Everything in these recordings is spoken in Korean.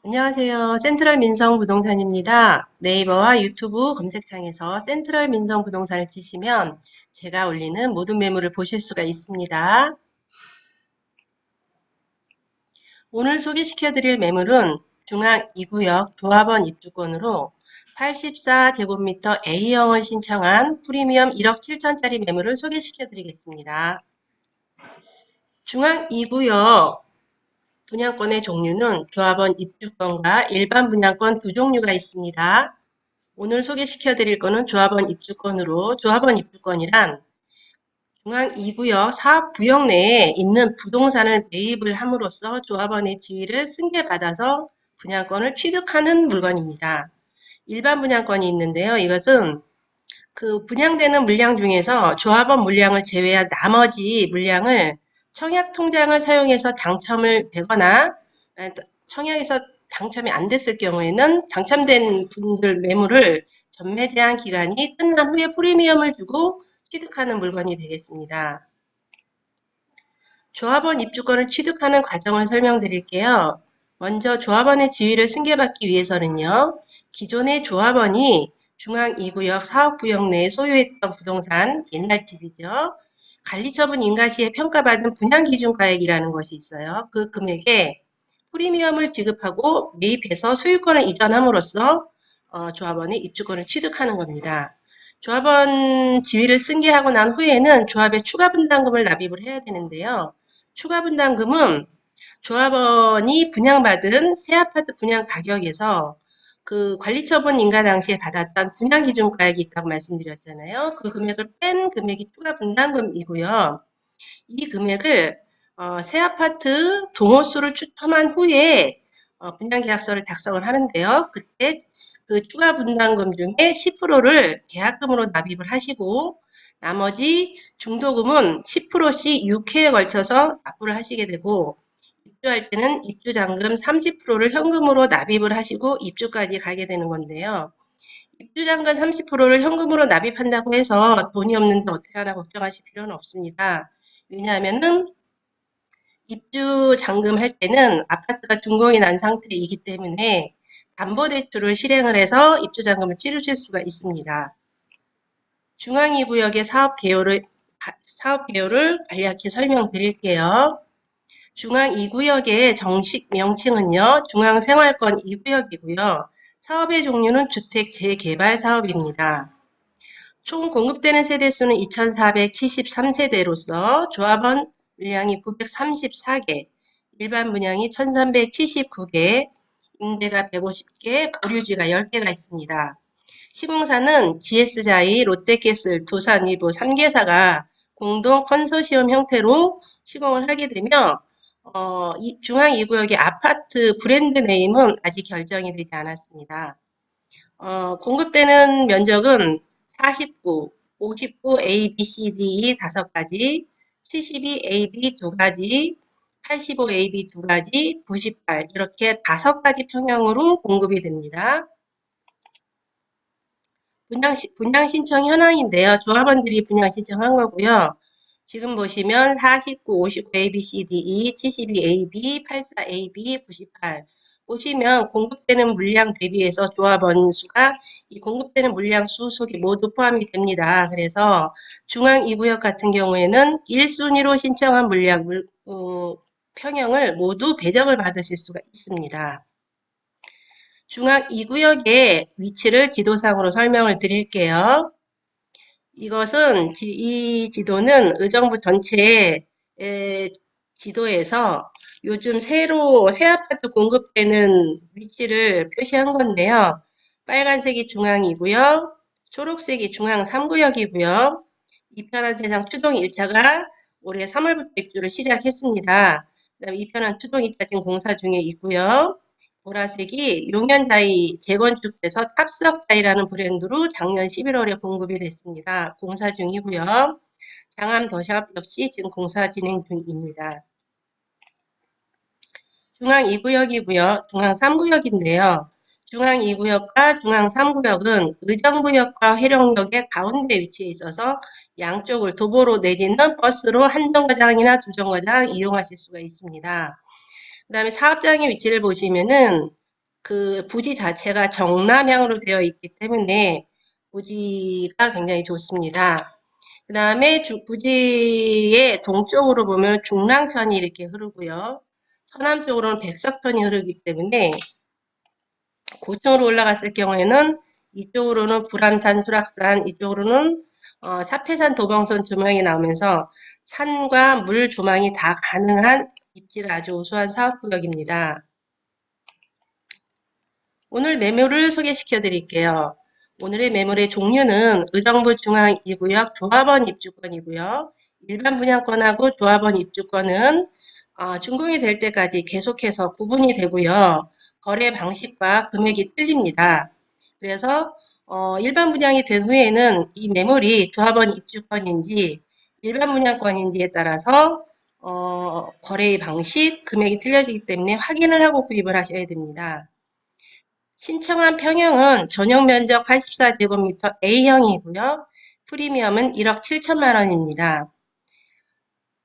안녕하세요. 센트럴 민성 부동산입니다. 네이버와 유튜브 검색창에서 센트럴 민성 부동산을 치시면 제가 올리는 모든 매물을 보실 수가 있습니다. 오늘 소개시켜 드릴 매물은 중앙 2구역 조합원 입주권으로 84제곱미터 A형을 신청한 프리미엄 1억 7천짜리 매물을 소개시켜 드리겠습니다. 중앙 2구역 분양권의 종류는 조합원 입주권과 일반 분양권 두 종류가 있습니다. 오늘 소개시켜 드릴 거는 조합원 입주권으로, 조합원 입주권이란 중앙 2구역 사업구역 내에 있는 부동산을 매입을 함으로써 조합원의 지위를 승계받아서 분양권을 취득하는 물건입니다. 일반 분양권이 있는데요. 이것은 그 분양되는 물량 중에서 조합원 물량을 제외한 나머지 물량을 청약 통장을 사용해서 당첨을 되거나 청약에서 당첨이 안 됐을 경우에는 당첨된 분들 매물을 전매 제한 기간이 끝난 후에 프리미엄을 주고 취득하는 물건이 되겠습니다. 조합원 입주권을 취득하는 과정을 설명드릴게요. 먼저 조합원의 지위를 승계받기 위해서는요. 기존의 조합원이 중앙 2구역 사업구역 내에 소유했던 부동산, 옛날 집이죠. 관리처분 인가 시에 평가받은 분양기준가액이라는 것이 있어요. 그 금액에 프리미엄을 지급하고 매입해서 소유권을 이전함으로써 조합원의 입주권을 취득하는 겁니다. 조합원 지위를 승계하고 난 후에는 조합에 추가 분담금을 납입을 해야 되는데요. 추가 분담금은 조합원이 분양받은 새 아파트 분양 가격에서 그 관리처분 인가 당시에 받았던 분양기준가액이 있다고 말씀드렸잖아요. 그 금액을 뺀 금액이 추가 분담금이고요. 이 금액을 새 아파트 동호수를 추첨한 후에 분양계약서를 작성을 하는데요. 그때 그 추가 분담금 중에 10%를 계약금으로 납입을 하시고 나머지 중도금은 10%씩 6회에 걸쳐서 납부를 하시게 되고 입주할 때는 입주잔금 30%를 현금으로 납입을 하시고 입주까지 가게 되는 건데요. 입주잔금 30%를 현금으로 납입한다고 해서 돈이 없는데 어떻게 하나 걱정하실 필요는 없습니다. 왜냐하면은 입주 잔금 할 때는 아파트가 준공이 난 상태이기 때문에 담보대출을 실행을 해서 입주 잔금을 치르실 수가 있습니다. 중앙 2구역의 사업 개요를 간략히 설명드릴게요. 중앙 2구역의 정식 명칭은요. 중앙생활권 2구역이고요. 사업의 종류는 주택 재개발 사업입니다. 총 공급되는 세대수는 2473세대로서 조합원 물량이 934개, 일반 분양이 1379개, 임대가 150개, 보류지가 10개가 있습니다. 시공사는 GS자이, 롯데가스, 두산위브 3개사가 공동 컨소시엄 형태로 시공을 하게 되며 중앙 2구역의 아파트 브랜드 네임은 아직 결정이 되지 않았습니다. 공급되는 면적은 49, 59 A, B, C, D 5가지, 72 A, B 2가지, 85 A, B 2가지, 98 이렇게 5가지 평형으로 공급이 됩니다. 분양 신청 현황인데요. 조합원들이 분양 신청한 거고요. 지금 보시면 49, 59 A, B, C, D, E, 72 A, B, 84 A, B, 98 보시면 공급되는 물량 대비해서 조합원 수가 이 공급되는 물량 수 속에 모두 포함이 됩니다. 그래서 중앙 2구역 같은 경우에는 1순위로 신청한 물량 평형을 모두 배정을 받으실 수가 있습니다. 중앙 2구역의 위치를 지도상으로 설명을 드릴게요. 이것은 이 지도는 의정부 전체의 지도에서 요즘 새 아파트 공급되는 위치를 표시한 건데요. 빨간색이 중앙이고요. 초록색이 중앙 3구역이고요. 이편한 세상 추동 1차가 올해 3월부터 입주를 시작했습니다. 그다음에 이편한 추동 2차 지금 공사 중에 있고요. 보라색이 용현자이 재건축돼서 탑석자이라는 브랜드로 작년 11월에 공급이 됐습니다. 공사 중이고요. 장암 더샵 역시 지금 공사 진행 중입니다. 중앙 2구역이고요. 중앙 3구역인데요. 중앙 2구역과 중앙 3구역은 의정부역과 회령역의 가운데 위치해 있어서 양쪽을 도보로 내지는 버스로 한 정거장이나 두 정거장 이용하실 수가 있습니다. 그 다음에 사업장의 위치를 보시면은 그 부지 자체가 정남향으로 되어 있기 때문에 부지가 굉장히 좋습니다. 그 다음에 부지의 동쪽으로 보면 중랑천이 이렇게 흐르고요. 서남쪽으로는 백석천이 흐르기 때문에 고층으로 올라갔을 경우에는 이쪽으로는 불암산, 수락산, 이쪽으로는 사패산, 도봉선 조망이 나오면서 산과 물 조망이 다 가능한 입지가 아주 우수한 사업구역입니다. 오늘 매물을 소개시켜 드릴게요. 오늘의 매물의 종류는 의정부 중앙 2구역 조합원 입주권이고요. 일반 분양권하고 조합원 입주권은 준공이 될 때까지 계속해서 구분이 되고요. 거래 방식과 금액이 틀립니다. 그래서 일반 분양이 된 후에는 이 매물이 조합원 입주권인지 일반 분양권인지에 따라서 거래의 방식, 금액이 틀려지기 때문에 확인을 하고 구입을 하셔야 됩니다. 신청한 평형은 전용 면적 84제곱미터 A형이고요. 프리미엄은 1억 7천만 원입니다.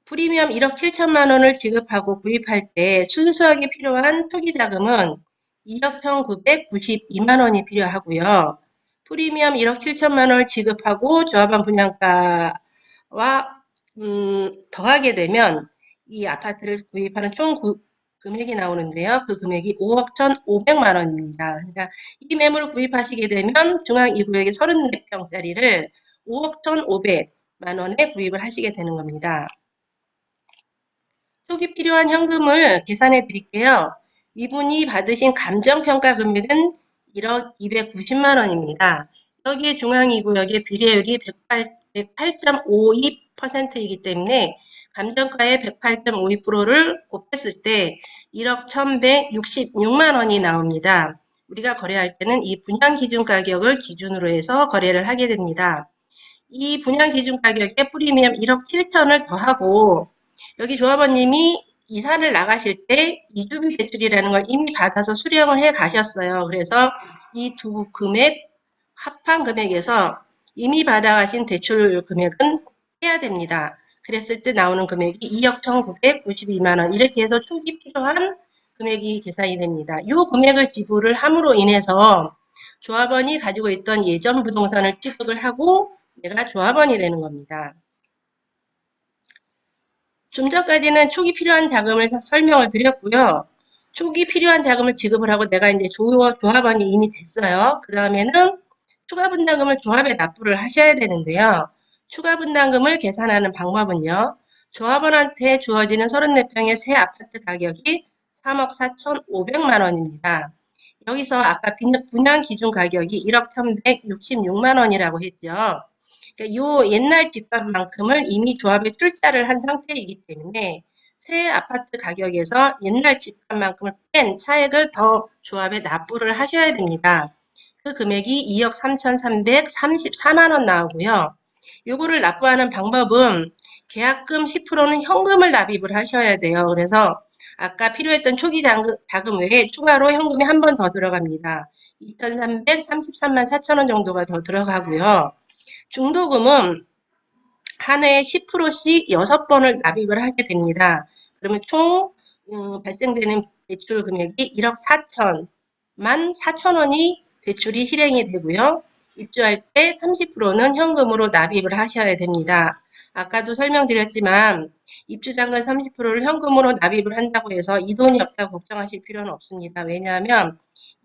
프리미엄 1억 7천만 원을 지급하고 구입할 때 순수하게 필요한 토기 자금은 2억 1,992만 원이 필요하고요. 프리미엄 1억 7천만 원을 지급하고 조합원 분양가와 더하게 되면 이 아파트를 구입하는 총 금액이 나오는데요. 그 금액이 5억 1,500만 원입니다. 그러니까 이 매물을 구입하시게 되면 중앙 2구역의 34평짜리를 5억 1,500만 원에 구입을 하시게 되는 겁니다. 초기 필요한 현금을 계산해 드릴게요. 이분이 받으신 감정평가 금액은 1억 290만 원입니다. 여기에 중앙 2구역의 비례율이 108.52%이기 때문에 감정가의 108.52%를 곱했을 때 1억 1,166만 원이 나옵니다. 우리가 거래할 때는 이 분양 기준 가격을 기준으로 해서 거래를 하게 됩니다. 이 분양 기준 가격에 프리미엄 1억 7천을 더하고 여기 조합원님이 이사를 나가실 때 이주비 대출이라는 걸 이미 받아서 수령을 해 가셨어요. 그래서 이 두 금액 합한 금액에서 이미 받아가신 대출 금액은 빼야 됩니다. 그랬을 때 나오는 금액이 2억 1,992만 원 이렇게 해서 초기 필요한 금액이 계산이 됩니다. 이 금액을 지불을 함으로 인해서 조합원이 가지고 있던 예전 부동산을 취득을 하고 내가 조합원이 되는 겁니다. 좀 전까지는 초기 필요한 자금을 설명을 드렸고요. 초기 필요한 자금을 지급을 하고 내가 이제 조합원이 이미 됐어요. 그 다음에는 추가 분담금을 조합에 납부를 하셔야 되는데요. 추가 분담금을 계산하는 방법은요. 조합원한테 주어지는 34평의 새 아파트 가격이 3억 4,500만 원입니다. 여기서 아까 분양 기준 가격이 1억 1,166만 원이라고 했죠. 요 옛날 집값만큼을 이미 조합에 출자를 한 상태이기 때문에 새 아파트 가격에서 옛날 집값만큼을 뺀 차액을 더 조합에 납부를 하셔야 됩니다. 그 금액이 2억 3,334만 원 나오고요. 요거를 납부하는 방법은 계약금 10%는 현금을 납입을 하셔야 돼요. 그래서 아까 필요했던 초기 자금 외에 추가로 현금이 한 번 더 들어갑니다. 2,333만 4천 원 정도가 더 들어가고요. 중도금은 한 해에 10%씩 6번을 납입을 하게 됩니다. 그러면 총 발생되는 대출 금액이 1억 4천만 4천 원이 대출이 실행이 되고요. 입주할 때 30%는 현금으로 납입을 하셔야 됩니다. 아까도 설명드렸지만 입주자금 30%를 현금으로 납입을 한다고 해서 이 돈이 없다고 걱정하실 필요는 없습니다. 왜냐하면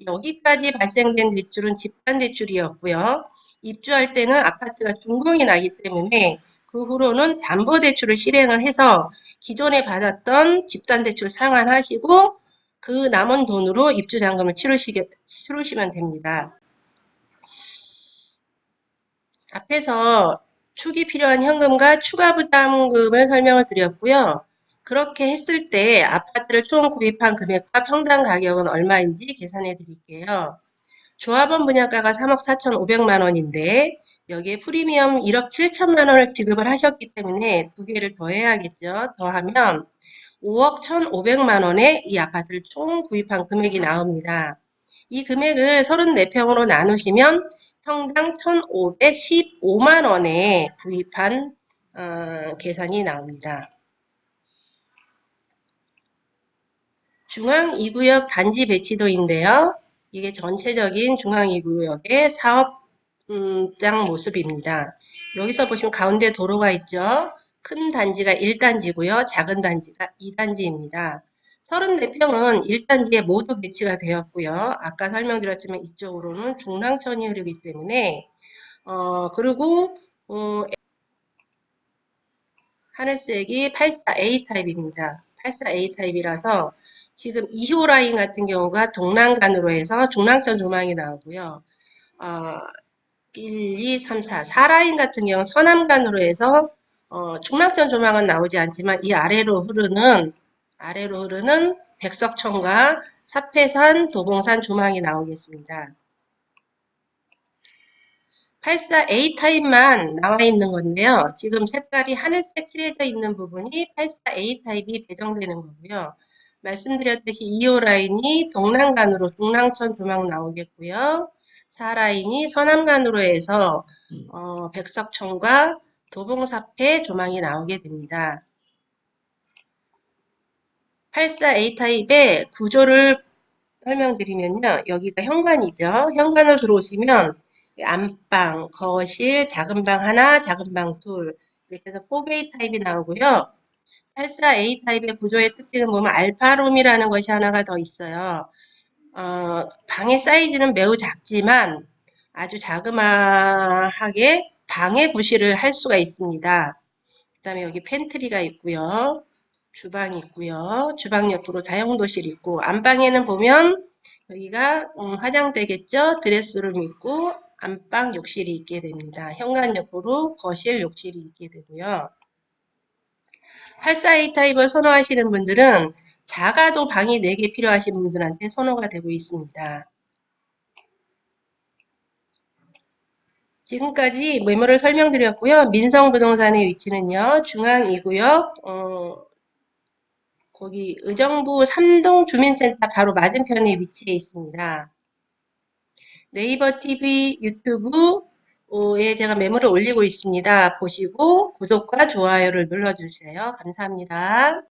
여기까지 발생된 대출은 집단대출이었고요. 입주할 때는 아파트가 준공이 나기 때문에 그 후로는 담보대출을 실행을 해서 기존에 받았던 집단대출 상환하시고 그 남은 돈으로 입주잔금을 치르시면 됩니다. 앞에서 초기 필요한 현금과 추가 부담금을 설명을 드렸고요. 그렇게 했을 때 아파트를 총 구입한 금액과 평당 가격은 얼마인지 계산해 드릴게요. 조합원 분양가가 3억 4,500만 원인데 여기에 프리미엄 1억 7천만 원을 지급을 하셨기 때문에 두 개를 더해야겠죠. 더하면 5억 1,500만 원에 이 아파트를 총 구입한 금액이 나옵니다. 이 금액을 34평으로 나누시면 평당 1,515만 원에 구입한 계산이 나옵니다. 중앙 2구역 단지 배치도인데요. 이게 전체적인 중앙 2구역의 사업장 모습입니다. 여기서 보시면 가운데 도로가 있죠. 큰 단지가 1단지고요. 작은 단지가 2단지입니다. 34평은 1단지에 모두 배치가 되었고요. 아까 설명드렸지만 이쪽으로는 중랑천이 흐르기 때문에 그리고 하늘색이 84A 타입입니다. 84A 타입이라서 지금 2호 라인 같은 경우가 동랑간으로 해서 중랑천 조망이 나오고요. 1, 2, 3, 4, 4라인 같은 경우는 서남간으로 해서 중랑천 조망은 나오지 않지만 이 아래로 흐르는 백석천과 사패산, 도봉산 조망이 나오겠습니다. 84A 타입만 나와 있는 건데요. 지금 색깔이 하늘색 칠해져 있는 부분이 84A 타입이 배정되는 거고요. 말씀드렸듯이 2호 라인이 동남간으로 중랑천 조망 나오겠고요. 4라인이 서남간으로 해서 백석천과 도봉사패 조망이 나오게 됩니다. 84A 타입의 구조를 설명드리면요. 여기가 현관이죠. 현관으로 들어오시면 안방, 거실, 작은 방 하나, 작은 방 둘 이렇게 해서 4베이 타입이 나오고요. 84A 타입의 구조의 특징은 보면 알파룸이라는 것이 하나가 더 있어요. 방의 사이즈는 매우 작지만 아주 자그마하게 방의 구실을 할 수가 있습니다. 그 다음에 여기 팬트리가 있고요. 주방이 있고요. 주방 옆으로 다용도실 있고 안방에는 보면 여기가 화장대겠죠. 드레스룸 있고 안방 욕실이 있게 됩니다. 현관 옆으로 거실 욕실이 있게 되고요. 84A 타입을 선호하시는 분들은 작아도 방이 4개 필요하신 분들한테 선호가 되고 있습니다. 지금까지 매물을 설명드렸고요. 민성부동산의 위치는요. 중앙 2구역 거기 의정부 3동 주민센터 바로 맞은편에 위치해 있습니다. 네이버 TV, 유튜브에 제가 매물을 올리고 있습니다. 보시고 구독과 좋아요를 눌러주세요. 감사합니다.